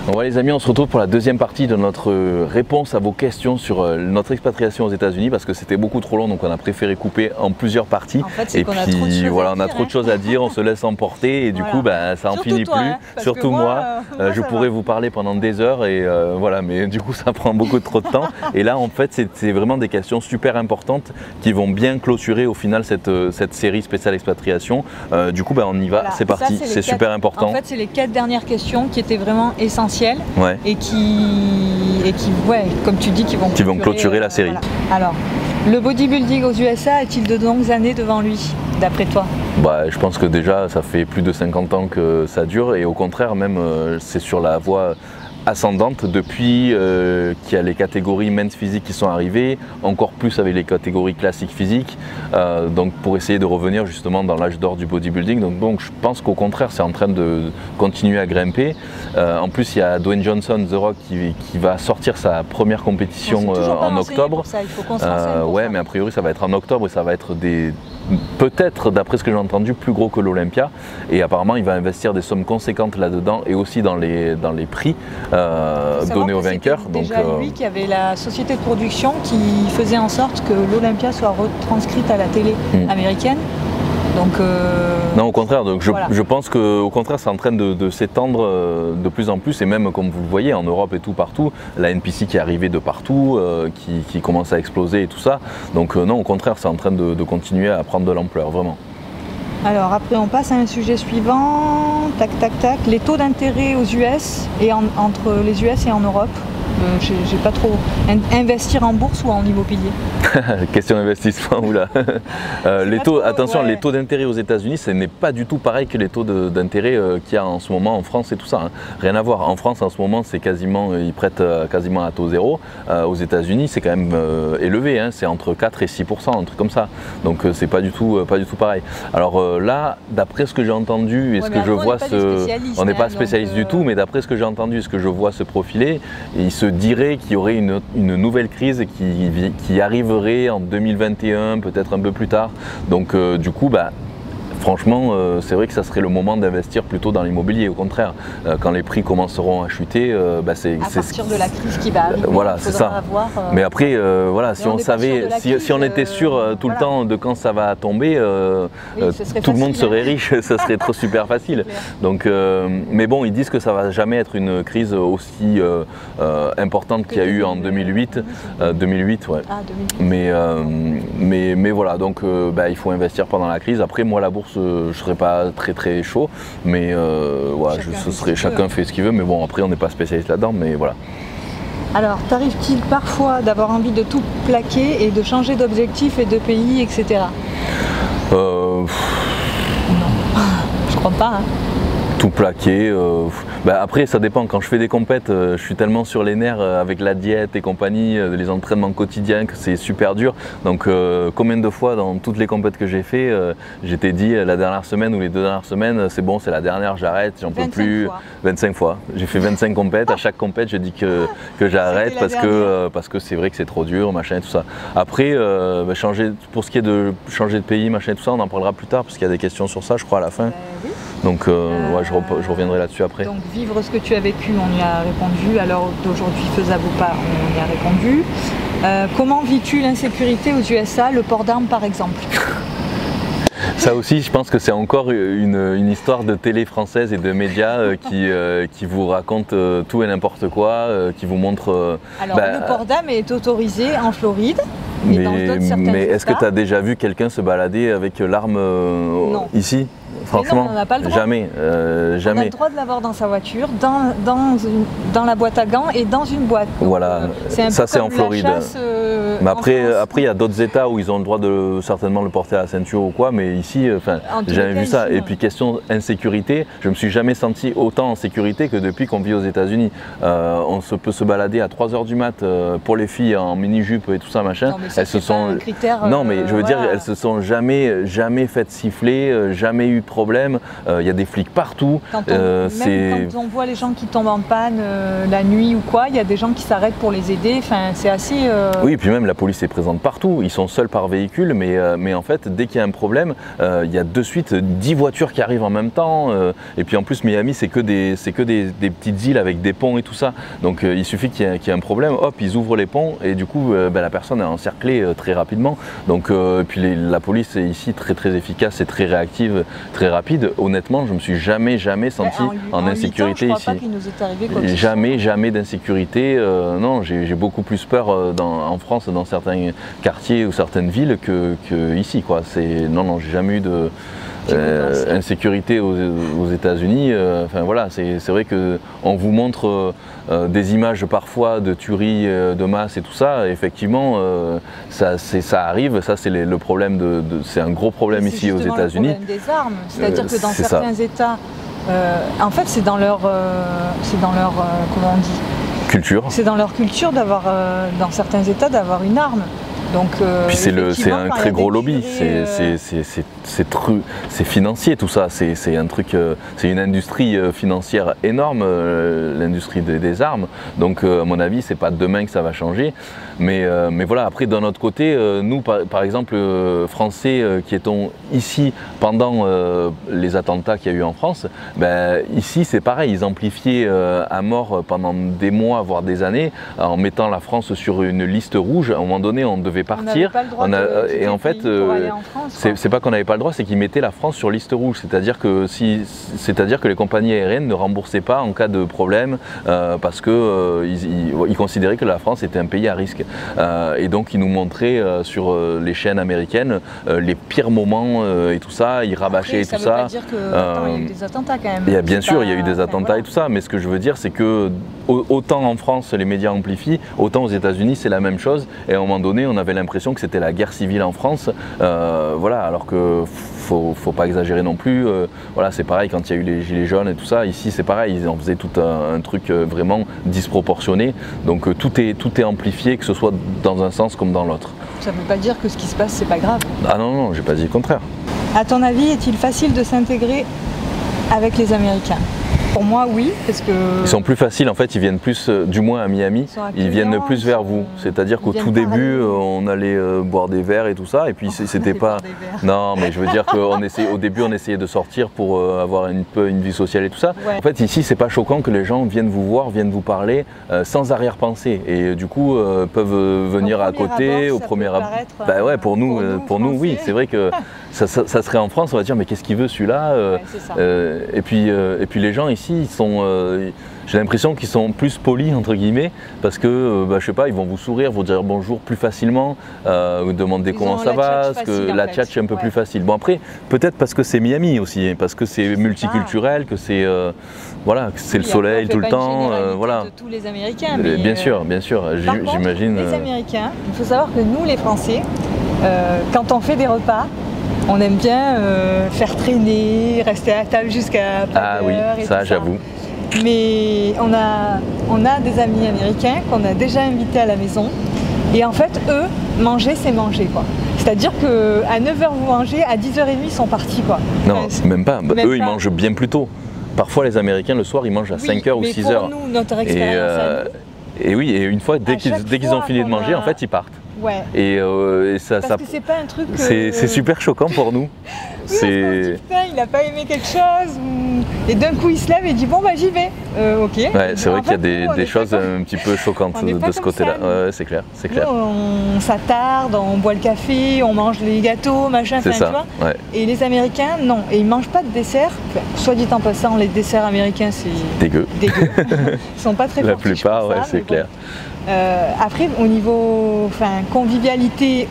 Bon, les amis, on se retrouve pour la deuxième partie de notre réponse à vos questions sur notre expatriation aux États-Unis parce que c'était beaucoup trop long, donc on a préféré couper en plusieurs parties. En fait, et puis voilà, on a trop de choses à dire, on se laisse emporter et du coup ça en finit plus. Surtout moi, je pourrais vous parler pendant des heures et voilà, mais du coup ça prend beaucoup trop de temps. Et là en fait c'est vraiment des questions super importantes qui vont bien clôturer au final cette série spéciale expatriation. Du coup on y va, c'est parti, c'est super important. En fait c'est les 4 dernières questions qui étaient vraiment essentielles. Et qui comme tu dis, qui vont clôturer la série. Voilà. Alors, le bodybuilding aux USA a-t-il de longues années devant lui, d'après toi? Je pense que déjà ça fait plus de 50 ans que ça dure et au contraire même c'est sur la voie ascendante depuis qu'il y a les catégories men's physique qui sont arrivées, encore plus avec les catégories classiques physiques, donc pour essayer de revenir justement dans l'âge d'or du bodybuilding. Donc je pense qu'au contraire c'est en train de continuer à grimper. En plus il y a Dwayne Johnson, The Rock, qui va sortir sa première compétition en octobre. Ça, il faut qu'on se renseigne mais a priori ça va être en octobre et ça va être peut-être, d'après ce que j'ai entendu, plus gros que l'Olympia. Et apparemment, il va investir des sommes conséquentes là-dedans et aussi dans les prix donnés aux vainqueurs. Donc, déjà lui qui avait la société de production qui faisait en sorte que l'Olympia soit retranscrite à la télé américaine. Donc, non, au contraire, donc je pense qu'au contraire c'est en train de s'étendre de plus en plus et même comme vous le voyez en Europe et tout partout, la NPC qui est arrivée de partout, qui commence à exploser et tout ça. Donc non, au contraire c'est en train de continuer à prendre de l'ampleur, vraiment. Alors après on passe à un sujet suivant, tac tac tac, les taux d'intérêt aux US et entre les US et en Europe. J'ai pas trop. Investir en bourse ou en immobilier? Question investissement, oula. Les taux, attention, les taux d'intérêt aux États-Unis, ce n'est pas du tout pareil que les taux d'intérêt qu'il y a en ce moment en France et tout ça. Hein. Rien à voir. En France, en ce moment, c'est quasiment, ils prêtent quasiment à taux zéro. Aux États-Unis, c'est quand même élevé. Hein. C'est entre 4 et 6%, un truc comme ça. Donc c'est pas du tout pareil. Alors là, d'après ce que j'ai entendu et ce que je vois on n'est pas spécialiste du tout, mais d'après ce que j'ai entendu et ce que je vois se profiler, il se dirait qu'il y aurait une nouvelle crise qui arriverait en 2021, peut-être un peu plus tard. Donc du coup, franchement, c'est vrai que ça serait le moment d'investir plutôt dans l'immobilier. Au contraire, quand les prix commenceront à chuter, c'est à partir de la crise qui va arriver. Voilà, c'est ça. Mais après, voilà, si on savait, si on était sûr tout le temps de quand ça va tomber, tout le monde serait riche, ça serait trop super facile. Donc, mais bon, ils disent que ça va jamais être une crise aussi importante qu'il y a eu en 2008. 2008, ouais. Ah, 2008. Mais voilà, donc il faut investir pendant la crise. Après, moi, la bourse, je ne serais pas très chaud, mais chacun fait ce qu'il veut, mais bon après on n'est pas spécialiste là-dedans, mais voilà. Alors t'arrive-t-il parfois d'avoir envie de tout plaquer et de changer d'objectif et de pays, etc. Non, je crois pas. Hein. Tout plaquer, après ça dépend, quand je fais des compètes, je suis tellement sur les nerfs avec la diète et compagnie, les entraînements quotidiens que c'est super dur. Donc combien de fois dans toutes les compètes que j'ai fait, j'étais dit la dernière semaine ou les 2 dernières semaines, c'est bon, c'est la dernière, j'arrête, j'en peux plus. 25 fois. J'ai fait 25 compètes, à chaque compète je dis que j'arrête parce que c'est vrai que c'est trop dur, machin et tout ça. Après, pour ce qui est de changer de pays, machin et tout ça, on en parlera plus tard parce qu'il y a des questions sur ça je crois à la fin. Oui. Donc je reviendrai là-dessus après. Donc vivre ce que tu as vécu, on y a répondu. Alors d'aujourd'hui faisable ou pas, on y a répondu. Comment vis-tu l'insécurité aux USA, le port d'armes par exemple? Ça aussi, je pense que c'est encore une histoire de télé française et de médias qui vous racontent tout et n'importe quoi, qui vous montrent... Alors le port d'armes est autorisé en Floride. Mais est-ce que tu as déjà vu quelqu'un se balader avec l'arme ici? Franchement, on n'a pas le droit. Jamais. On a le droit de l'avoir dans sa voiture, dans la boîte à gants et dans une boîte. Donc, voilà, ça c'est en Floride. Mais après, il y a d'autres États où ils ont le droit de certainement le porter à la ceinture ou quoi, mais ici, j'ai jamais vu ça. Et puis question insécurité, je me suis jamais senti autant en sécurité que depuis qu'on vit aux États-Unis. On peut se balader à 3 h du mat pour les filles en mini-jupe et tout ça, machin. Non, mais ça, elles se sont. Un critère, non, mais je veux dire, elles se sont jamais faites siffler, jamais eu de problème. Il y a des flics partout. Quand on voit les gens qui tombent en panne la nuit ou quoi, il y a des gens qui s'arrêtent pour les aider. Enfin, c'est assez. Oui, et puis même la police est présente partout, ils sont seuls par véhicule, mais en fait, dès qu'il y a un problème, il y a de suite 10 voitures qui arrivent en même temps. Et puis en plus, Miami, c'est que des petites îles avec des ponts et tout ça. Donc il suffit qu'il y ait un problème, hop, ils ouvrent les ponts et du coup, la personne est encerclée très rapidement. Donc, puis la police est ici très efficace et très réactive, très rapide. Honnêtement, je me suis jamais senti en insécurité ici. Jamais d'insécurité. Non, j'ai beaucoup plus peur en France, dans certains quartiers ou certaines villes que ici, quoi. Non, j'ai jamais eu de insécurité aux États-Unis. Enfin voilà, c'est vrai que on vous montre des images parfois de tueries de masse et tout ça. Effectivement, ça arrive. Ça, c'est le problème c'est un gros problème ici aux États-Unis. C'est le problème des armes. C'est-à-dire que dans certains États, en fait, c'est dans leur comment on dit, culture. C'est dans leur culture d'avoir, dans certains États, d'avoir une arme. Donc, puis c'est un très gros lobby, c'est financier tout ça, c'est un truc, c'est une industrie financière énorme, l'industrie des armes. Donc à mon avis, c'est pas demain que ça va changer. Mais voilà, après d'un autre côté, nous par exemple Français qui étions ici pendant les attentats qu'il y a eu en France, ici c'est pareil, ils amplifiaient à mort pendant des mois voire des années en mettant la France sur une liste rouge. À un moment donné, on devait partir. Et en fait, c'est pas qu'on n'avait pas le droit, c'est qu'ils mettaient la France sur liste rouge. C'est-à-dire que les compagnies aériennes ne remboursaient pas en cas de problème parce que ils considéraient que la France était un pays à risque. Et donc ils nous montraient sur les chaînes américaines les pires moments et tout ça. Ils rabâchaient tout ça. Ça veut pas dire que il y a eu des attentats quand même. Bien sûr, il y a eu des attentats et tout ça. Mais ce que je veux dire, c'est que autant en France les médias amplifient, autant aux États-Unis c'est la même chose. Et à un moment donné, on avait l'impression que c'était la guerre civile en France. Voilà, alors que faut pas exagérer non plus. Voilà, c'est pareil quand il y a eu les gilets jaunes et tout ça. Ici, c'est pareil, ils en faisaient tout un truc vraiment disproportionné. Donc tout est amplifié, que ce soit dans un sens comme dans l'autre. Ça ne veut pas dire que ce qui se passe, c'est pas grave. Ah non, j'ai pas dit le contraire. À ton avis, est-il facile de s'intégrer avec les Américains? Pour moi, oui, parce que... Ils sont plus faciles, en fait, ils viennent plus, du moins à Miami, ils viennent plus vers vous. C'est-à-dire qu'au tout début, on allait boire des verres et tout ça, et puis c'était pas... Non, mais je veux dire qu'au début, on essayait de sortir pour avoir un peu une vie sociale et tout ça. Ouais. En fait, ici, c'est pas choquant que les gens viennent vous voir, viennent vous parler sans arrière-pensée, et du coup, peuvent venir à côté, au premier abord. Bah ouais, pour nous, oui, c'est vrai que ça serait en France, on va dire, mais qu'est-ce qu'il veut celui-là et puis les gens ici, ils sont, j'ai l'impression qu'ils sont plus polis entre guillemets parce que je sais pas, ils vont vous sourire, vous dire bonjour plus facilement, vous demander comment ça va, parce que la tchatche est un peu plus facile. Bon après, peut-être parce que c'est Miami aussi, parce que c'est multiculturel, que c'est voilà, que c'est le soleil tout le temps, voilà. De tous les Américains. Bien sûr, j'imagine. Les Américains, il faut savoir que nous les Français, quand on fait des repas, on aime bien faire traîner, rester à table jusqu'à pas d'heure. Ah oui, ça j'avoue. Mais on a des amis américains qu'on a déjà invités à la maison. Et en fait, eux, manger, c'est manger, quoi. C'est-à-dire qu'à 9h vous mangez, à 10h30 ils sont partis, quoi. Non, même pas. Eux, ils mangent bien plus tôt. Parfois, les Américains, le soir, ils mangent à 5h ou 6h. Mais pour nous, notre expérience et oui, et une fois, dès qu'ils ont fini de manger, en fait, ils partent. Ouais. Et parce que c'est pas un truc. C'est super choquant pour nous. Oui, il n'a pas aimé quelque chose, et d'un coup il se lève et dit bon bah j'y vais. Ok. Ouais, c'est vrai qu'il y a des choses un petit peu choquantes de ce côté-là. Ouais, c'est clair, c'est clair. On s'attarde, on boit le café, on mange les gâteaux, machin, tu vois. Ouais. Et les Américains, non, et ils mangent pas de dessert. Soit dit en passant, les desserts américains c'est dégueu. Ils sont pas très La plupart, ouais, c'est clair. Après, au niveau convivialité,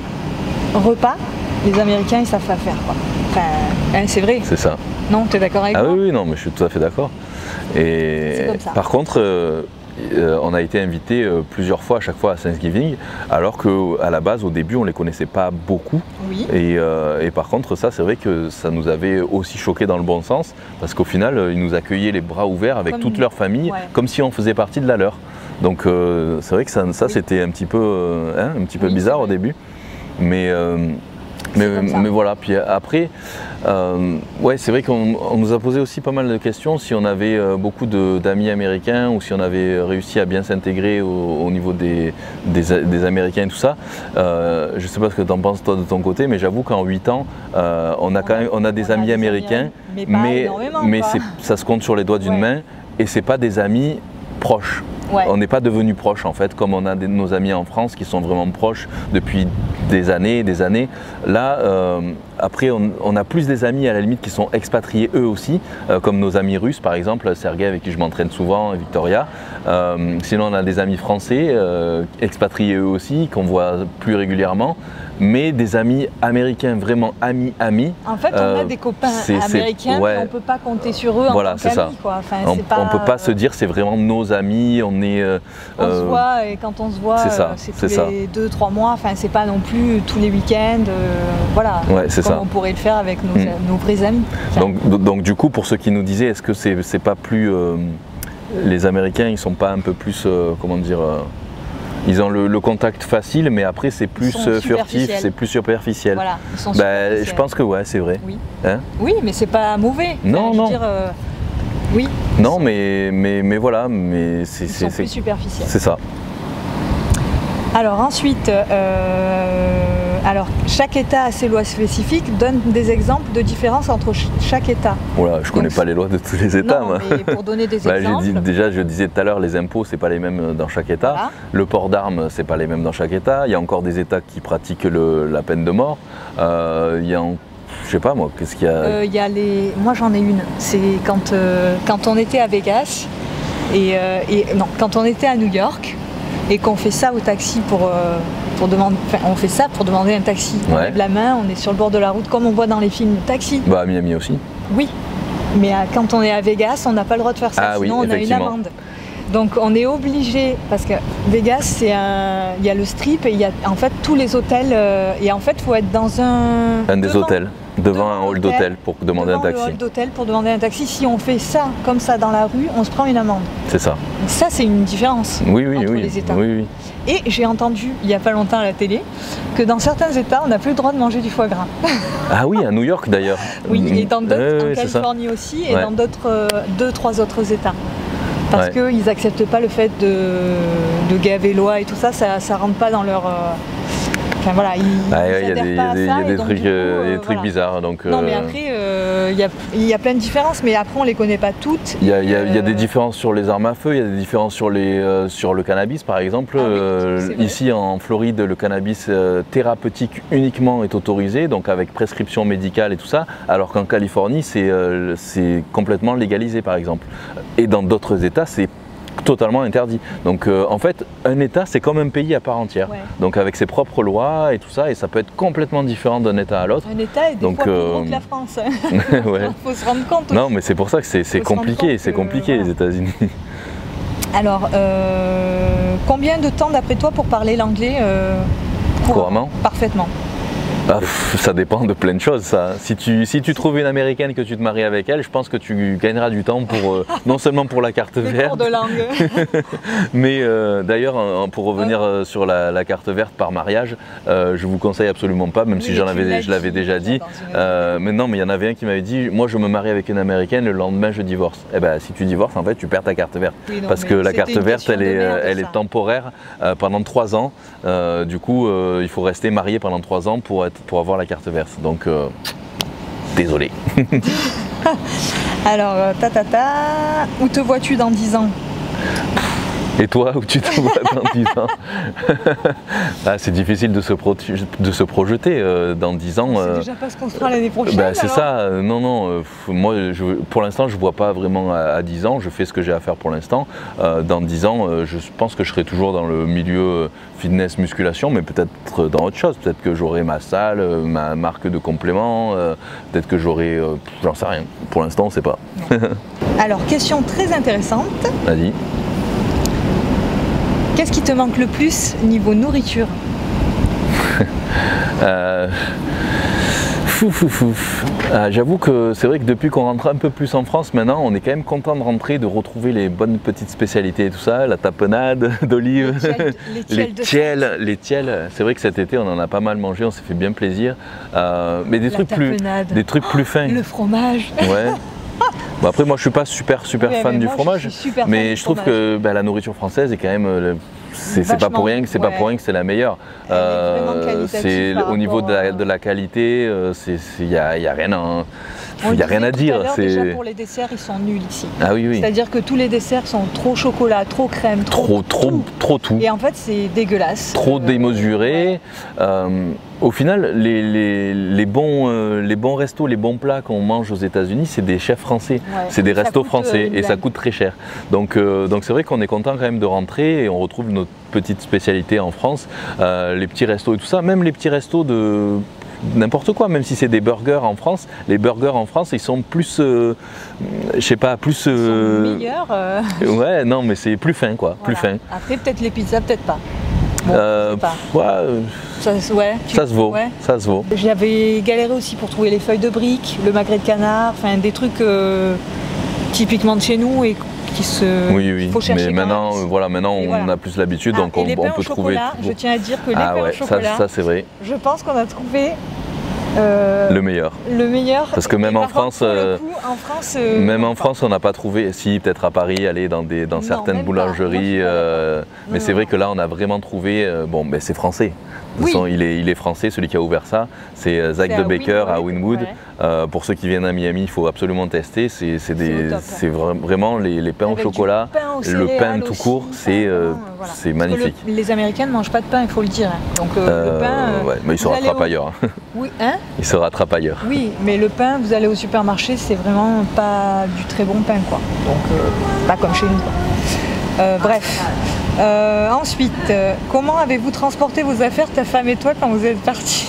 repas, les Américains ils savent pas faire, quoi. Enfin, c'est vrai. C'est ça. Non, tu es d'accord avec moi? Ah oui, non, mais je suis tout à fait d'accord. Et comme ça. Par contre, on a été invité plusieurs fois, à chaque fois à Thanksgiving, alors qu'à la base, au début, on ne les connaissait pas beaucoup. Oui. Et par contre, ça, c'est vrai que ça nous avait aussi choqué dans le bon sens, parce qu'au final, ils nous accueillaient les bras ouverts avec toute leur famille, comme si on faisait partie de la leur. Donc c'est vrai que ça c'était un petit peu bizarre au début. Mais Mais voilà, puis après, ouais, c'est vrai qu'on nous a posé aussi pas mal de questions si on avait beaucoup d'amis américains ou si on avait réussi à bien s'intégrer au niveau des Américains et tout ça. Je sais pas ce que tu en penses toi de ton côté, mais j'avoue qu'en 8 ans, on a des amis américains, mais ça se compte sur les doigts d'une main et c'est pas des amis proches. Ouais. On n'est pas devenus proches en fait, comme on a nos amis en France qui sont vraiment proches depuis des années et des années. Là, après, on a plus des amis à la limite qui sont expatriés eux aussi, comme nos amis russes par exemple, Sergei avec qui je m'entraîne souvent, et Victoria. Sinon, on a des amis français, expatriés eux aussi, qu'on voit plus régulièrement. Mais des amis américains, vraiment amis. En fait, on a des copains américains, mais on ne peut pas compter sur eux en tant qu'amis. Enfin, on ne peut pas se dire c'est vraiment nos amis. On se voit et quand on se voit, c'est tous les 2-3 mois. Enfin, c'est pas non plus tous les week-ends. Voilà, comme on pourrait le faire avec nos vrais amis. Donc du coup, pour ceux qui nous disaient, est-ce que c'est pas plus les Américains, ils sont pas un peu plus comment dire ils ont le contact facile, mais après c'est plus furtif, c'est plus superficiel. Voilà, ils sont superficiels. Je pense que ouais, c'est vrai. Oui, hein, oui, mais c'est pas mauvais. Non, non. Oui. Non, mais voilà, mais c'est plus superficiel. C'est ça. Alors ensuite, chaque État a ses lois spécifiques. Donne des exemples de différences entre chaque État. Voilà, je connais pas les lois de tous les États. Non, moi. mais pour donner des exemples. Déjà, je disais tout à l'heure, les impôts, c'est pas les mêmes dans chaque État. Voilà. Le port d'armes, c'est pas les mêmes dans chaque État. Il y a encore des États qui pratiquent la peine de mort. Il y a je sais pas moi, qu'est-ce qu'il y a Moi j'en ai une. C'est quand on était à Vegas quand on était à New York et qu'on fait ça au taxi pour demander. Enfin, on fait ça pour demander un taxi. On lève la main, on est sur le bord de la route comme on voit dans les films taxi. Bah à Miami aussi. Oui, mais quand on est à Vegas, on n'a pas le droit de faire ça. Sinon on a une amende. Donc on est obligé, parce que Vegas, il y a le strip et il y a en fait tous les hôtels. Et en fait, il faut être dans un des hôtels, devant un hall d'hôtel pour demander un taxi. Le hall d'hôtel pour demander un taxi. Si on fait ça comme ça dans la rue, on se prend une amende. C'est ça. Donc ça, c'est une différence entre les États. Oui. Et j'ai entendu, il n'y a pas longtemps à la télé, que dans certains États, on n'a plus le droit de manger du foie gras. Ah oui, à New York d'ailleurs. Oui, et dans d'autres, en Californie aussi, et dans d'autres 2-3 autres États. Parce qu'ils n'acceptent pas le fait de gaver l'oie et tout ça, ça rentre pas dans leur... Enfin voilà, il y a des trucs bizarres. Donc, non mais après, il y a plein de différences, mais après on les connaît pas toutes. Il y a des différences sur les armes à feu, il y a des différences sur le cannabis par exemple. Ici en Floride, le cannabis thérapeutique uniquement est autorisé, donc avec prescription médicale et tout ça, alors qu'en Californie c'est complètement légalisé par exemple. Et dans d'autres États c'est totalement interdit. Donc en fait, un État c'est comme un pays à part entière. Donc avec ses propres lois et tout ça, et ça peut être complètement différent d'un État à l'autre. Un État est des fois plus gros que la France. Il faut se rendre compte. Non, mais c'est pour ça que c'est compliqué. C'est compliqué les États-Unis. Alors, combien de temps d'après toi pour parler l'anglais couramment? Parfaitement. Ça dépend de plein de choses ça. Si tu trouves une américaine que tu te maries avec elle, je pense que tu gagneras du temps pour non seulement pour la carte verte, cours de langue. mais d'ailleurs pour revenir sur la carte verte par mariage, je vous conseille absolument pas, même si je l'avais déjà dit. Mais non, mais il y en avait un qui m'avait dit, moi je me marie avec une américaine, le lendemain je divorce. Eh ben si tu divorces en fait tu perds ta carte verte, parce que la carte verte elle est temporaire pendant 3 ans. Du coup il faut rester marié pendant 3 ans pour avoir la carte verte, donc désolé. Alors, où te vois-tu dans 10 ans? Et toi, où tu te vois dans 10 ans? C'est difficile de se projeter dans 10 ans. C'est déjà pas ce qu'on fera l'année prochaine. C'est ça, non, moi pour l'instant je ne vois pas vraiment à 10 ans, je fais ce que j'ai à faire pour l'instant. Dans 10 ans, je pense que je serai toujours dans le milieu fitness, musculation, mais peut-être dans autre chose. Peut-être que j'aurai ma salle, ma marque de compléments, peut-être que j'aurai, j'en sais rien. Pour l'instant, on ne sait pas. Alors, question très intéressante. Vas-y. Qu'est-ce qui te manque le plus niveau nourriture? J'avoue que c'est vrai que depuis qu'on rentre un peu plus en France maintenant, on est quand même content de rentrer, de retrouver les bonnes petites spécialités et tout ça, la tapenade d'olive, les tiels. C'est vrai que cet été on en a pas mal mangé, on s'est fait bien plaisir. Mais des trucs plus fins. Le fromage. Ouais. Bon, après moi je suis pas super fan du fromage, mais je trouve que la nourriture française est quand même c'est pas pour rien que c'est la meilleure. C'est au niveau de la qualité, il y a rien à dire. Déjà pour les desserts, ils sont nuls ici. Ah oui. C'est-à-dire que tous les desserts sont trop chocolat, trop crème, trop tout. Et en fait, c'est dégueulasse. Trop démesuré. Au final, les bons restos, les bons plats qu'on mange aux États-Unis, c'est des chefs français, c'est des restos français et ça coûte très cher. Donc c'est vrai qu'on est content quand même de rentrer et on retrouve notre petite spécialité en France, les petits restos et tout ça, même les petits restos de n'importe quoi, même si c'est des burgers en France, les burgers en France ils sont plus, je sais pas, plus... Ils sont meilleurs. Ouais, non mais c'est plus fin quoi, plus fin. Après peut-être les pizzas, peut-être pas. Bon, ça se vaut, ça se vaut. J'avais galéré aussi pour trouver les feuilles de briques, le magret de canard, enfin des trucs typiquement de chez nous et qui se... Oui, faut chercher mais maintenant, on a plus l'habitude, donc on peut trouver... Je tiens à dire que les pains au chocolat, ça c'est vrai. Je pense qu'on a trouvé... le meilleur. Parce que même en France, même en France, on n'a pas trouvé. Si, peut-être à Paris, aller dans certaines boulangeries. Mais c'est vrai que là, on a vraiment trouvé. Bon, ben c'est français. De toute façon, il est français, celui qui a ouvert ça. C'est Zach de Baker à Wynwood. Pour ceux qui viennent à Miami, il faut absolument tester. C'est vraiment les pains au chocolat, le pain tout court, c'est magnifique. Les Américains ne mangent pas de pain, il faut le dire. Donc le pain. Mais ils se rattrapent ailleurs. Oui, hein? Ils se rattrapent ailleurs. Oui, mais le pain, vous allez au supermarché, c'est vraiment pas du très bon pain, quoi. Donc pas comme chez nous, quoi. Bref. Ensuite, comment avez-vous transporté vos affaires, ta femme et toi, quand vous êtes partis?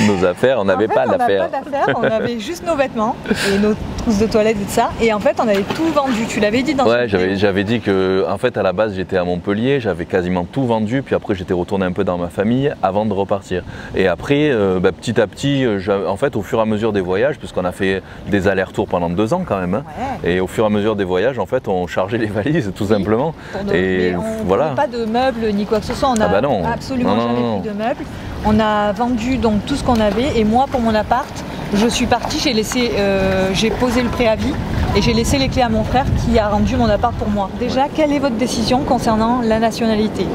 Nos affaires, on n'avait pas d'affaires. On avait juste nos vêtements et nos trousses de toilette et tout ça. Et en fait, on avait tout vendu. Tu l'avais dit dans Ouais, j'avais dit que, en fait, à la base, j'étais à Montpellier, j'avais quasiment tout vendu. Puis après, j'étais retourné un peu dans ma famille avant de repartir. Et après, petit à petit, en fait, au fur et à mesure des voyages, puisqu'on a fait des allers-retours pendant 2 ans quand même, hein, et au fur et à mesure des voyages, en fait, on chargeait les valises, tout simplement. Et voilà. Pas de meubles ni quoi que ce soit, on n'a absolument jamais pris de meubles. On a vendu donc tout ce qu'on avait et moi pour mon appart, je suis partie, j'ai posé le préavis et j'ai laissé les clés à mon frère qui a rendu mon appart pour moi. Déjà, quelle est votre décision concernant la nationalité?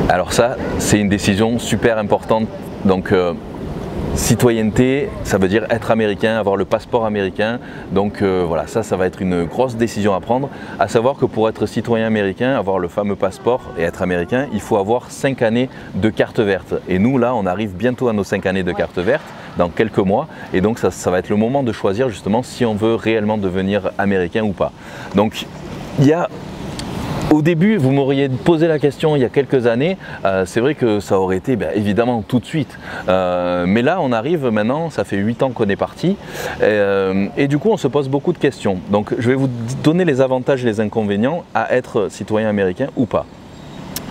Alors ça, c'est une décision super importante. Donc citoyenneté, ça veut dire être américain, avoir le passeport américain. Donc voilà, ça va être une grosse décision à prendre. À savoir que pour être citoyen américain, avoir le fameux passeport et être américain, il faut avoir 5 années de carte verte. Et nous là, on arrive bientôt à nos 5 années de carte verte, dans quelques mois. Et donc ça va être le moment de choisir justement si on veut réellement devenir américain ou pas. Donc il y a... Au début, vous m'auriez posé la question il y a quelques années, c'est vrai que ça aurait été évidemment tout de suite. Mais là, on arrive maintenant, ça fait 8 ans qu'on est parti, et du coup, on se pose beaucoup de questions. Donc, je vais vous donner les avantages et les inconvénients à être citoyen américain ou pas.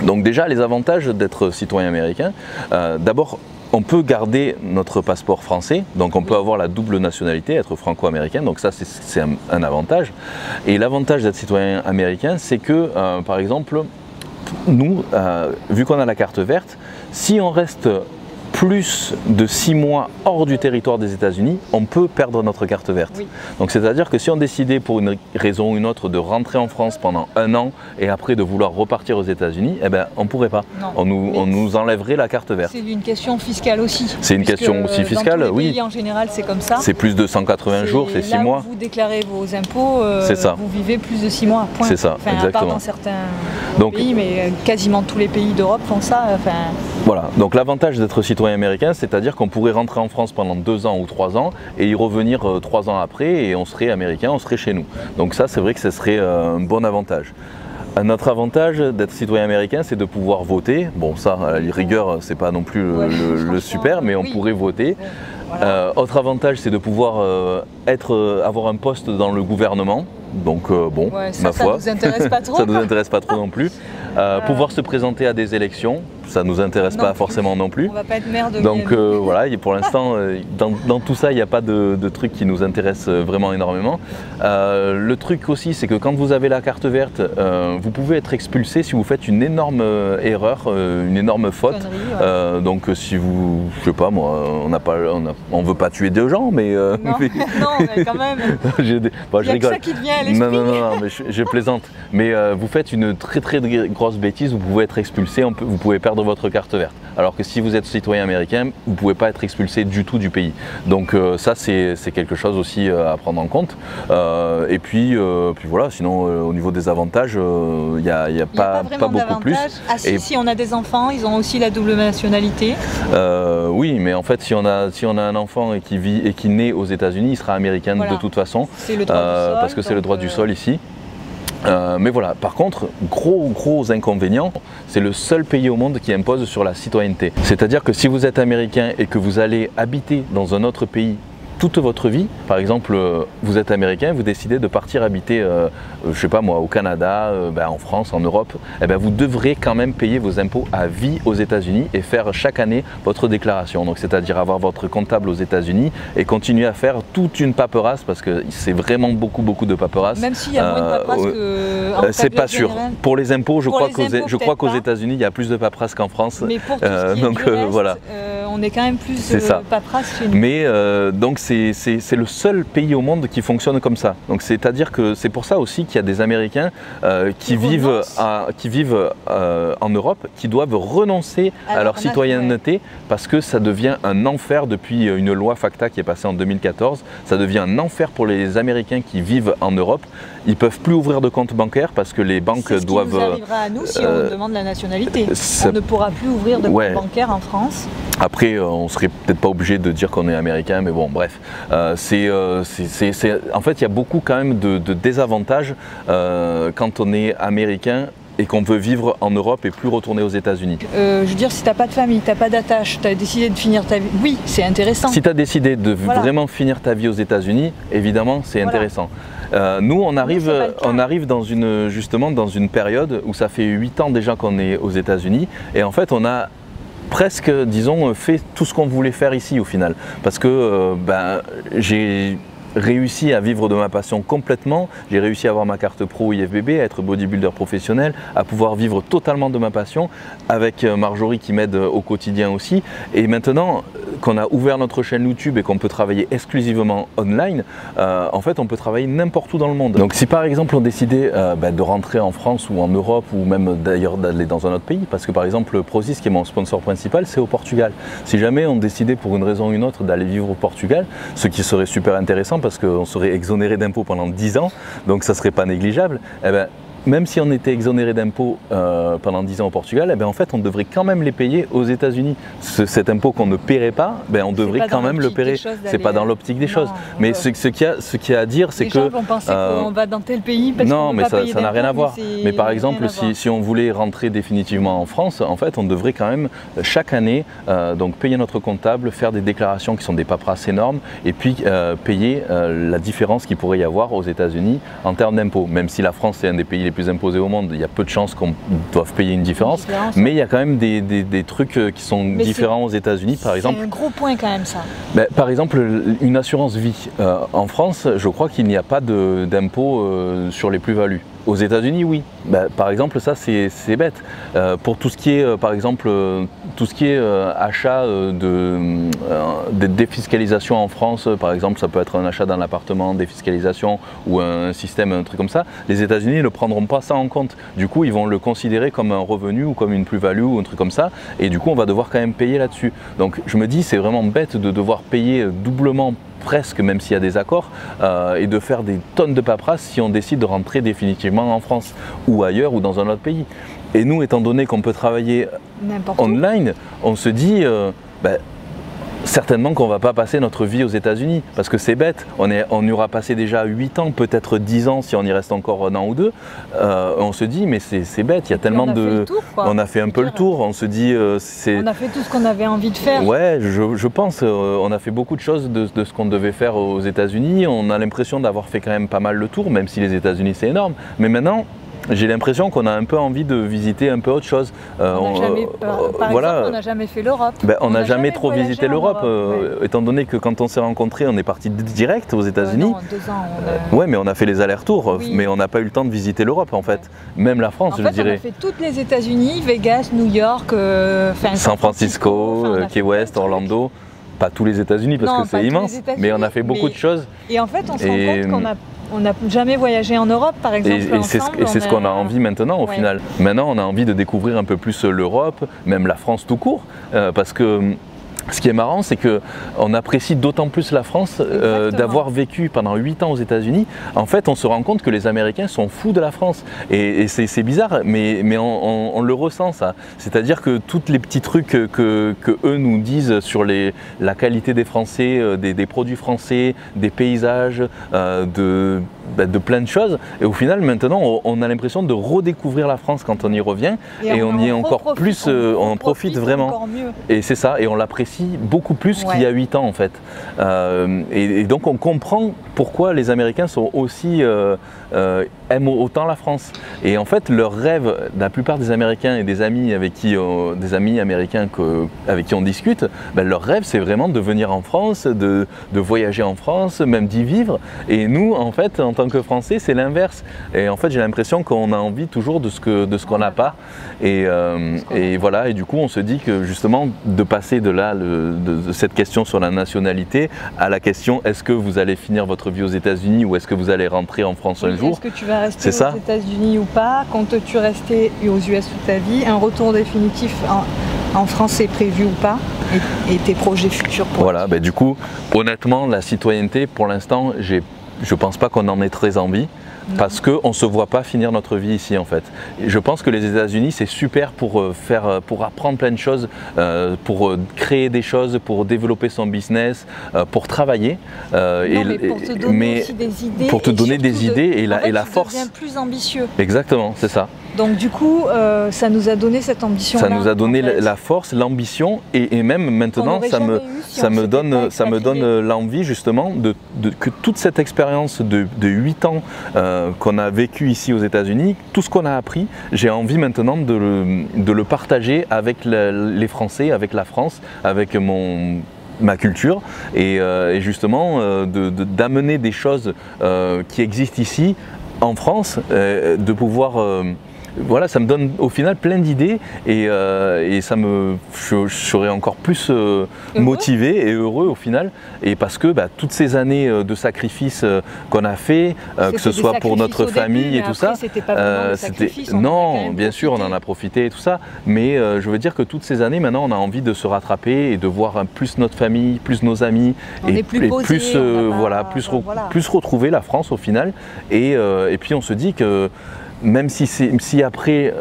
Donc déjà, les avantages d'être citoyen américain, d'abord, on peut garder notre passeport français, donc on peut avoir la double nationalité, être franco-américain, donc ça c'est un avantage. Et l'avantage d'être citoyen américain, c'est que par exemple, nous, vu qu'on a la carte verte, si on reste plus de 6 mois hors du territoire des États-Unis, on peut perdre notre carte verte. Oui. Donc c'est-à-dire que si on décidait pour une raison ou une autre de rentrer en France pendant 1 an et après de vouloir repartir aux États-Unis, eh ben on pourrait pas. On nous enlèverait la carte verte. C'est une question fiscale aussi. C'est une question aussi fiscale, dans tous les pays, en général, c'est comme ça. C'est plus de 180 jours, c'est 6 mois. Vous déclarez vos impôts, vous vivez plus de 6 mois. Point. C'est ça, enfin, exactement. À part dans certains pays, mais quasiment tous les pays d'Europe font ça. Voilà. Donc l'avantage d'être citoyen américain, c'est-à-dire qu'on pourrait rentrer en France pendant 2 ans ou 3 ans et y revenir 3 ans après et on serait américain, on serait chez nous. Donc ça, c'est vrai que ce serait un bon avantage. Un autre avantage d'être citoyen américain, c'est de pouvoir voter. Bon, ça, à la rigueur, c'est pas non plus le super, mais on pourrait voter. Voilà. Autre avantage, c'est de pouvoir avoir un poste dans le gouvernement. Donc ma foi, ça nous intéresse pas trop. Ça nous intéresse pas trop non plus. Pouvoir se présenter à des élections, ça nous intéresse pas forcément non plus. On va pas être maire de Donc Miami. voilà, et pour l'instant, dans tout ça, il n'y a pas de truc qui nous intéresse vraiment énormément. Le truc aussi, c'est que quand vous avez la carte verte, vous pouvez être expulsé si vous faites une énorme erreur, une énorme faute. Connerie, ouais. Donc si vous, je sais pas moi, on veut pas tuer des gens, mais... Non, non, mais quand même. je Il y a que ça qui te vient à l'esprit. Non, mais je plaisante. Mais vous faites une très grosse bêtise, vous pouvez être expulsé, vous pouvez perdre votre carte verte. Alors que si vous êtes citoyen américain, vous ne pouvez pas être expulsé du tout du pays. Donc ça, c'est quelque chose aussi à prendre en compte. Et puis voilà, sinon au niveau des avantages, il n'y a pas beaucoup plus. Ah si, on a des enfants, ils ont aussi la double nationalité. Oui, mais en fait, si on a un enfant et qui naît aux États-Unis, il sera américain de toute façon. C'est le droit du sol. Parce que c'est le droit du sol ici. Mais voilà, par contre, gros inconvénient, c'est le seul pays au monde qui impose sur la citoyenneté. C'est-à-dire que si vous êtes américain et que vous allez habiter dans un autre pays toute votre vie, par exemple, vous êtes américain, vous décidez de partir habiter, je sais pas moi, au Canada, en France, en Europe, eh bien, vous devrez quand même payer vos impôts à vie aux États-Unis et faire chaque année votre déclaration. Donc, c'est-à-dire avoir votre comptable aux États-Unis et continuer à faire toute une paperasse parce que c'est vraiment beaucoup de paperasse. Même s'il y a moins de paperasse que. C'est pas sûr. Pour les impôts, je crois qu'aux États-Unis, il y a plus de paperasse qu'en France. Mais pour tout ce qui est du reste, voilà. On est quand même plus paperasse chez nous. Mais donc c'est le seul pays au monde qui fonctionne comme ça. Donc c'est-à-dire que c'est pour ça aussi qu'il y a des Américains qui vivent en Europe, qui doivent renoncer à leur citoyenneté parce que ça devient un enfer depuis une loi FATCA qui est passée en 2014. Ça devient un enfer pour les Américains qui vivent en Europe. Ils ne peuvent plus ouvrir de compte bancaire parce que les banques doivent... C'est ce qui nous arrivera à nous si on demande la nationalité. On ne pourra plus ouvrir de compte bancaire en France. Après, on serait peut-être pas obligé de dire qu'on est américain, mais bon, bref. En fait, il y a beaucoup quand même de désavantages quand on est américain et qu'on veut vivre en Europe et plus retourner aux États-Unis. Je veux dire, si tu n'as pas de famille, tu n'as pas d'attache, tu as décidé de finir ta vie, oui, c'est intéressant. Si tu as décidé de vraiment finir ta vie aux États-Unis, évidemment, c'est intéressant. Nous, on arrive justement dans une période où ça fait 8 ans déjà qu'on est aux États-Unis et en fait, on a presque, disons, fait tout ce qu'on voulait faire ici au final. Parce que j'ai réussi à vivre de ma passion complètement, j'ai réussi à avoir ma carte pro IFBB, à être bodybuilder professionnel, à pouvoir vivre totalement de ma passion avec Marjorie qui m'aide au quotidien aussi. Et maintenant qu'on a ouvert notre chaîne YouTube et qu'on peut travailler exclusivement online, en fait on peut travailler n'importe où dans le monde. Donc si par exemple on décidait de rentrer en France ou en Europe ou même d'ailleurs d'aller dans un autre pays, parce que par exemple Prozis qui est mon sponsor principal, c'est au Portugal. Si jamais on décidait pour une raison ou une autre d'aller vivre au Portugal, ce qui serait super intéressant parce qu'on serait exonéré d'impôts pendant 10 ans, donc ça ne serait pas négligeable, même si on était exonéré d'impôts pendant 10 ans au Portugal, en fait on devrait quand même les payer aux États-Unis. Cet impôt qu'on ne paierait pas, on devrait quand même le payer. C'est pas dans l'optique des choses. Mais ce qu'il y a à dire, c'est que... Les gens vont penser qu'on va dans tel pays parce qu'on mais va payer ça n'a rien à voir. Mais par rien exemple, à voir. si on voulait rentrer définitivement en France, en fait on devrait quand même chaque année donc payer notre comptable, faire des déclarations qui sont des paperasses énormes et puis payer la différence qu'il pourrait y avoir aux États-Unis en termes d'impôts. Même si la France est un des pays les plus imposés au monde, il y a peu de chances qu'on doive payer une différence, mais il y a quand même des trucs qui sont différents aux États-Unis, par exemple. C'est un gros point quand même ça. Par exemple, une assurance vie. En France, je crois qu'il n'y a pas d'impôt sur les plus-values. Aux États-Unis, oui. Par exemple, ça c'est bête. Pour tout ce qui est, par exemple, tout ce qui est achat de défiscalisation en France, par exemple, ça peut être un achat d'un appartement, défiscalisation ou un système, un truc comme ça. Les États-Unis ne prendront pas ça en compte. Du coup, ils vont le considérer comme un revenu ou comme une plus-value ou un truc comme ça. Et du coup, on va devoir quand même payer là-dessus. Donc, je me dis, c'est vraiment bête de devoir payer doublement presque, même s'il y a des accords, et de faire des tonnes de paperasse si on décide de rentrer définitivement en France ou ailleurs ou dans un autre pays. Et nous, étant donné qu'on peut travailler online, on se dit certainement qu'on ne va pas passer notre vie aux États-Unis parce que c'est bête, on y aura passé déjà 8 ans, peut-être 10 ans si on y reste encore un an ou deux. On se dit mais c'est bête, il y a tellement de... On a fait un peu le tour, on se dit... On a fait tout ce qu'on avait envie de faire. Ouais, je pense, on a fait beaucoup de choses de ce qu'on devait faire aux États-Unis, on a l'impression d'avoir fait quand même pas mal le tour, même si les États-Unis c'est énorme, mais maintenant j'ai l'impression qu'on a un peu envie de visiter un peu autre chose. Par exemple, on n'a jamais fait l'Europe. On n'a jamais trop visité l'Europe, étant donné que quand on s'est rencontrés, on est parti direct aux États-Unis. 2 ans. Ouais, mais on a fait les allers-retours, mais on n'a pas eu le temps de visiter l'Europe en fait. Même la France, je dirais. On a fait toutes les États-Unis, Vegas, New York, San Francisco, Key West, Orlando. Pas tous les États-Unis parce que c'est immense, mais on a fait beaucoup de choses. Et en fait, on se rend compte qu'on n'a jamais voyagé en Europe, par exemple. Et c'est ce qu'on a envie maintenant, au final. Maintenant, on a envie de découvrir un peu plus l'Europe, même la France tout court, parce que ce qui est marrant, c'est qu'on apprécie d'autant plus la France d'avoir vécu pendant 8 ans aux États-Unis. En fait, on se rend compte que les Américains sont fous de la France. Et c'est bizarre, mais on le ressent, ça. C'est-à-dire que tous les petits trucs que eux nous disent sur la qualité des Français, des produits français, des paysages, de plein de choses. Et au final, maintenant, on a l'impression de redécouvrir la France quand on y revient. Et on y est encore plus, on en profite vraiment. Et c'est ça, et on l'apprécie beaucoup plus qu'il y a 8 ans en fait. Et donc on comprend pourquoi les Américains sont aussi aiment autant la France. Et en fait, leur rêve, la plupart des Américains et des amis américains avec qui on discute, leur rêve c'est vraiment de venir en France, de voyager en France, même d'y vivre. Et nous, en fait, en tant que Français, c'est l'inverse. Et en fait, j'ai l'impression qu'on a envie toujours de ce qu'on n'a pas. Et voilà. Et du coup, on se dit que justement, de passer de là, de cette question sur la nationalité, à la question est-ce que vous allez finir votre vie aux États-Unis ou est-ce que vous allez rentrer en France un jour? Est-ce que tu vas rester aux États-Unis ou pas? Comptes-tu rester aux US toute ta vie? Un retour définitif en France est prévu ou pas? Et tes projets futurs pour Voilà, du coup, honnêtement, la citoyenneté, pour l'instant, je pense pas qu'on en ait très envie. Parce qu'on ne se voit pas finir notre vie ici en fait. Et je pense que les États-Unis c'est super pour apprendre plein de choses, pour créer des choses, pour développer son business, pour travailler. Pour te donner des idées et la force. Tu deviens plus ambitieux. Exactement, c'est ça. Donc du coup, ça nous a donné cette ambition-là. Ça nous a donné la force, l'ambition et même maintenant, ça me donne l'envie justement que toute cette expérience de 8 ans qu'on a vécu ici aux États-Unis, tout ce qu'on a appris, j'ai envie maintenant de le partager avec les Français, avec la France, avec ma culture et justement d'amener des choses qui existent ici en France, de pouvoir voilà, ça me donne au final plein d'idées et je serai encore plus motivé et heureux au final. Et parce que toutes ces années de sacrifices qu'on a fait, que ce soit pour notre famille et tout ça, non, bien sûr, on en a profité et tout ça. Mais je veux dire que toutes ces années, maintenant, on a envie de se rattraper et de voir plus notre famille, plus nos amis plus retrouver la France au final. Et puis on se dit que même si après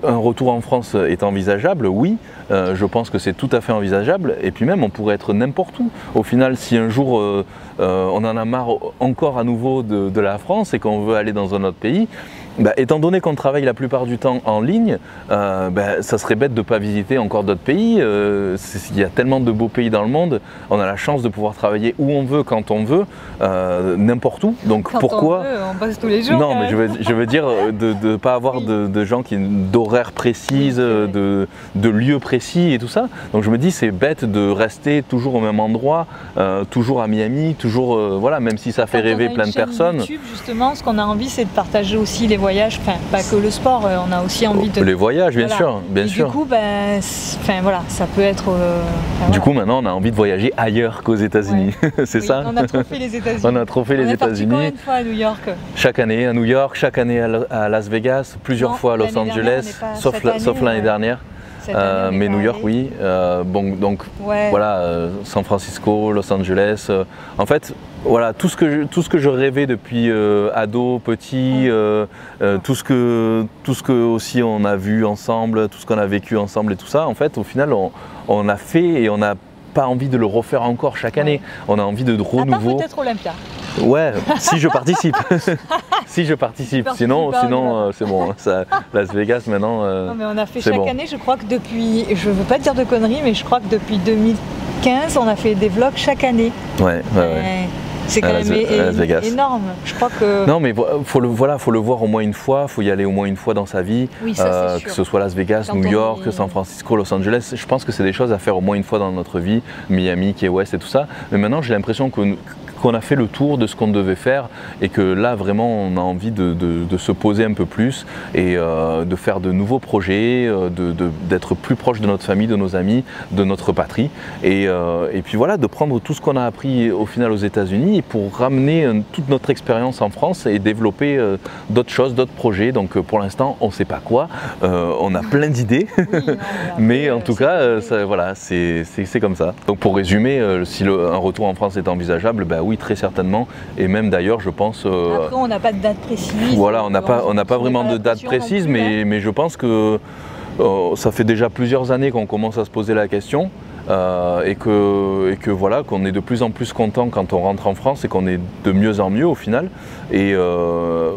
un retour en France est envisageable, oui, je pense que c'est tout à fait envisageable. Et puis même, on pourrait être n'importe où. Au final, si un jour on en a marre encore à nouveau de la France et qu'on veut aller dans un autre pays, étant donné qu'on travaille la plupart du temps en ligne, ça serait bête de ne pas visiter encore d'autres pays. Il y a tellement de beaux pays dans le monde, on a la chance de pouvoir travailler où on veut, quand on veut, n'importe où. Donc quand pourquoi on veut, on passe tous les jours. Non, mais je veux dire de ne pas avoir de gens d'horaires précises, de lieux précis et tout ça. Donc je me dis c'est bête de rester toujours au même endroit, toujours à Miami, toujours voilà, même si ça fait rêver plein de personnes. YouTube, justement, ce qu'on a envie, c'est de partager aussi les voyages, enfin pas que le sport, on a aussi envie de... Les voyages, bien sûr, bien sûr. Du coup, voilà, ça peut être... du coup, maintenant, on a envie de voyager ailleurs qu'aux États-Unis, c'est ça? On a trop fait les États-Unis. On a trop fait les États-Unis. Combien de fois à New York? Chaque année à New York, chaque année à Las Vegas, plusieurs fois à Los Angeles, sauf l'année dernière. Mais New York, oui. Voilà, San Francisco, Los Angeles. En fait, voilà, tout ce que je rêvais depuis ado, petit, tout ce que aussi on a vu ensemble, tout ce qu'on a vécu ensemble et tout ça, en fait, au final, on a fait et on n'a pas envie de le refaire encore chaque année. On a envie de renouveau. Peut-être Olympia. Ouais, si je participe. Si je participe. Sinon c'est bon. Las Vegas maintenant. Non, mais on a fait chaque année, je crois que depuis, je veux pas dire de conneries, mais je crois que depuis 2015, on a fait des vlogs chaque année. Ouais. C'est quand même énorme. Je crois que... Non, mais faut le voir au moins une fois, il faut y aller au moins une fois dans sa vie, oui, ça, que ce soit Las Vegas, New York, San Francisco, Los Angeles. Je pense que c'est des choses à faire au moins une fois dans notre vie, Miami, Key West et tout ça. Mais maintenant, j'ai l'impression qu'on a fait le tour de ce qu'on devait faire et que là vraiment on a envie de se poser un peu plus et de faire de nouveaux projets, d'être plus proche de notre famille, de nos amis, de notre patrie et puis voilà, de prendre tout ce qu'on a appris au final aux États-Unis pour ramener toute notre expérience en France et développer d'autres choses, d'autres projets. Donc pour l'instant on ne sait pas quoi, on a plein d'idées, oui, mais en tout cas voilà, c'est comme ça. Donc pour résumer, si un retour en France est envisageable, ben oui, très certainement, et même d'ailleurs je pense... Après on n'a pas de date précise. Voilà, on n'a pas vraiment de date précise, mais je pense que ça fait déjà plusieurs années qu'on commence à se poser la question. Et que voilà, qu'on est de plus en plus content quand on rentre en France et qu'on est de mieux en mieux au final. Et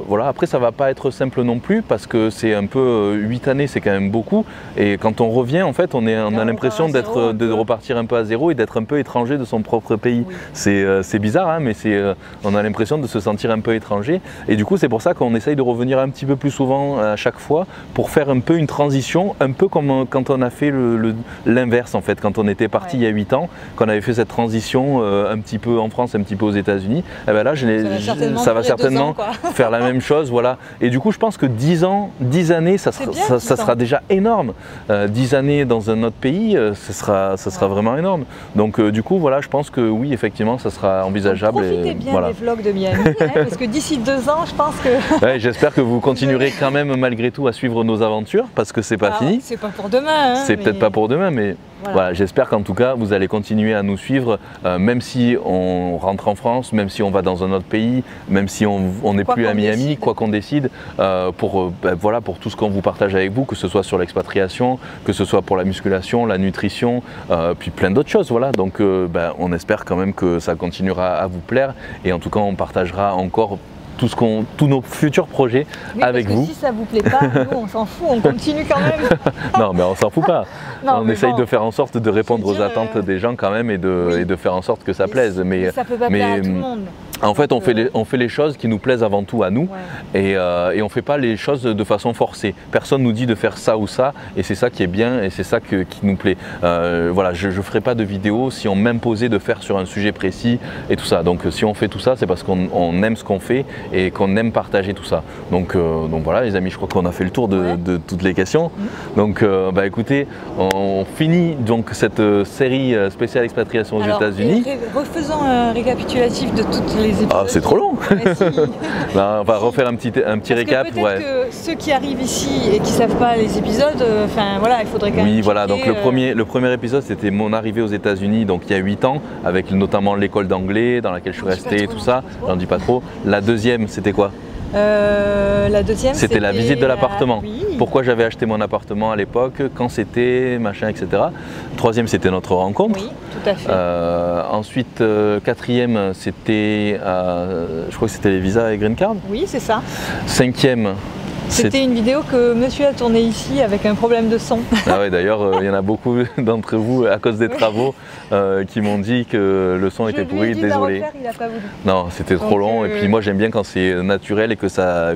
voilà, après ça va pas être simple non plus parce que c'est un peu 8 années, c'est quand même beaucoup. Et quand on revient, en fait, on a l'impression de repartir un peu à zéro et d'être un peu étranger de son propre pays. Oui. C'est bizarre, hein, mais on a l'impression de se sentir un peu étranger. Et du coup, c'est pour ça qu'on essaye de revenir un petit peu plus souvent à chaque fois pour faire un peu une transition, un peu comme quand on a fait l'inverse en fait, quand on était parti il y a 8 ans, qu'on avait fait cette transition un petit peu en France, un petit peu aux États-Unis, et ben là ça va certainement faire la même chose, voilà. Et du coup je pense que 10 années ça sera déjà énorme. 10 années dans un autre pays, ça sera vraiment énorme. Donc du coup voilà, je pense que oui, effectivement ça sera envisageable. Profitez bien voilà. Des vlogs de Miami, hein, parce que d'ici 2 ans je pense que... Ouais, j'espère que vous continuerez quand même malgré tout à suivre nos aventures, parce que c'est pas fini. C'est pas pour demain. Hein, c'est peut-être pas pour demain, mais voilà, j'espère qu'en tout cas vous allez continuer à nous suivre, même si on rentre en France, même si on va dans un autre pays, même si on n'est plus à Miami, quoi qu'on décide, voilà, pour tout ce qu'on vous partage avec vous, que ce soit sur l'expatriation, que ce soit pour la musculation, la nutrition, puis plein d'autres choses. Voilà. Donc on espère quand même que ça continuera à vous plaire et en tout cas on partagera encore tous nos futurs projets avec vous. Si ça vous plaît pas, nous on s'en fout, on continue quand même. Non mais on s'en fout pas. Non, on essaye de faire en sorte de répondre aux attentes des gens quand même et de faire en sorte que ça plaise. Mais ça peut pas plaire à tout le monde. En fait, on fait les choses qui nous plaisent avant tout à nous, et on ne fait pas les choses de façon forcée. Personne ne nous dit de faire ça ou ça, et c'est ça qui est bien, et c'est ça qui nous plaît. Voilà, je ne ferai pas de vidéo si on m'imposait de faire sur un sujet précis et tout ça. Donc si on fait tout ça, c'est parce qu'on aime ce qu'on fait et qu'on aime partager tout ça. Donc voilà les amis, je crois qu'on a fait le tour de toutes les questions. Donc écoutez, on finit donc cette série spéciale expatriation aux États-Unis. Refaisons un récapitulatif de toutes les épisodes. Ah, c'est trop long. On va refaire un petit récap. Peut-être que ceux qui arrivent ici et qui ne savent pas les épisodes, voilà, il faudrait quand même. Oui, voilà, donc le premier épisode c'était mon arrivée aux États-Unis, donc il y a 8 ans, avec notamment l'école d'anglais dans laquelle je suis resté et tout ça. J'en dis pas trop. La deuxième, c'était quoi? La deuxième, c'était la visite de l'appartement. Oui. Pourquoi j'avais acheté mon appartement à l'époque, quand c'était, machin, etc. Troisième, c'était notre rencontre. Oui, tout à fait. Ensuite, quatrième, c'était, je crois que c'était les visas et green card. Oui, c'est ça. Cinquième. C'était une vidéo que monsieur a tournée ici avec un problème de son. Ah ouais, d'ailleurs, il y en a beaucoup d'entre vous, à cause des travaux, qui m'ont dit que le son était pourri, désolé. Il a pas voulu. Non, c'était trop long, et puis moi j'aime bien quand c'est naturel et que ça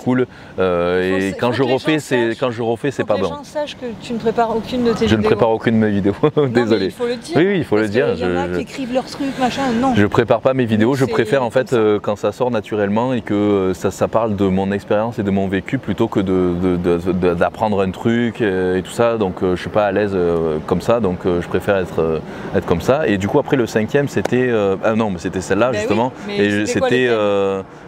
coule. Et quand je refais, c'est pas bon. Les gens sachent que tu ne prépares aucune de tes vidéos. Je ne prépare aucune de mes vidéos, désolé. Il faut le dire. Oui, il faut le dire. Il y en a qui écrivent leurs trucs, machin, non. Je prépare pas mes vidéos, je préfère en fait quand ça sort naturellement et que ça parle de mon expérience et de mon vécu plutôt que d'apprendre un truc et tout ça. Donc je suis pas à l'aise comme ça, donc je préfère être comme ça. Et du coup après le cinquième c'était non mais c'était celle-là justement, et c'était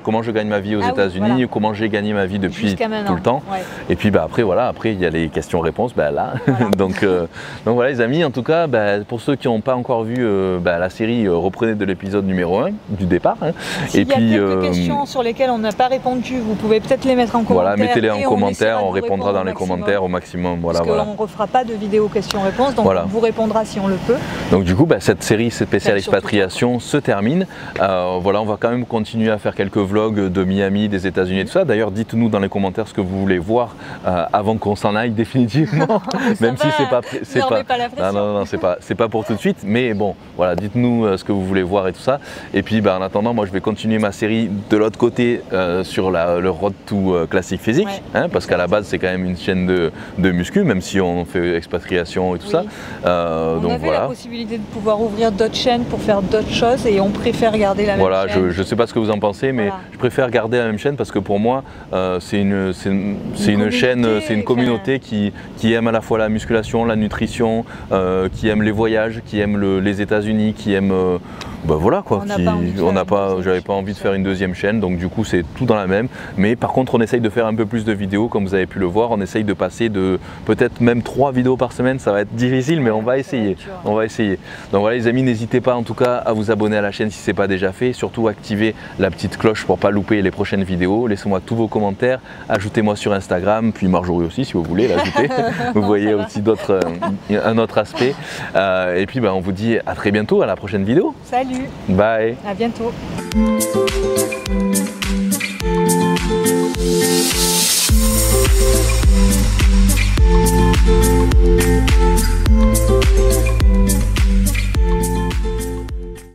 comment je gagne ma vie aux États-Unis, voilà. Comment j'ai gagné ma vie depuis tout le temps. Ouais. Et puis après voilà, après il y a les questions-réponses, là. Voilà. donc voilà les amis, en tout cas pour ceux qui n'ont pas encore vu la série, reprenez de l'épisode numéro 1 du départ. Hein. S'il y a quelques questions sur lesquelles on n'a pas répondu, vous pouvez peut-être les mettre en commentaire. Voilà, mettez-les en commentaire, on de répondra dans les maximum. commentaires au maximum. Voilà, Parce qu'on ne refera pas de vidéo questions-réponses, donc voilà. on vous répondra si on le peut. Donc du coup, cette série spéciale expatriation se termine. Voilà, on va quand même continuer à faire quelques vlogs de Miami, des États-Unis et tout ça. D'ailleurs, dites-nous dans les commentaires ce que vous voulez voir avant qu'on s'en aille définitivement. Même si c'est pas, non, c'est pas pour tout de suite. Mais bon, voilà, dites-nous ce que vous voulez voir et tout ça. Et puis, en attendant, moi, je vais continuer ma série de l'autre côté sur le Road to Classic Physique, hein, parce qu'à la base, c'est quand même une chaîne de muscu, même si on fait expatriation et tout ça. On avait la possibilité de pouvoir ouvrir d'autres chaînes pour faire d'autres choses et on préfère garder la même chaîne. Voilà, je sais pas ce que vous en pensez, mais je préfère garder la même chaîne parce que pour moi, c'est une chaîne, c'est une communauté qui aime à la fois la musculation, la nutrition, qui aime les voyages, qui aime les États-Unis, qui aime voilà quoi. J'avais pas envie de faire une deuxième chaîne, donc du coup c'est tout dans la même. Mais par contre, on essaye de faire un peu plus de vidéos, comme vous avez pu le voir. On essaye de passer de peut-être même 3 vidéos par semaine. Ça va être difficile, mais on va essayer. On va essayer. Donc voilà les amis, n'hésitez pas en tout cas à vous abonner à la chaîne si ce n'est pas déjà fait. Surtout activez la petite cloche pour ne pas louper les prochaines vidéos. Laissez-moi tous vos commentaires. Ajoutez-moi sur Instagram, puis Marjorie aussi si vous voulez l'ajouter. Vous voyez aussi un autre aspect. Et puis on vous dit à très bientôt, à la prochaine vidéo. Salut. Bye. À bientôt.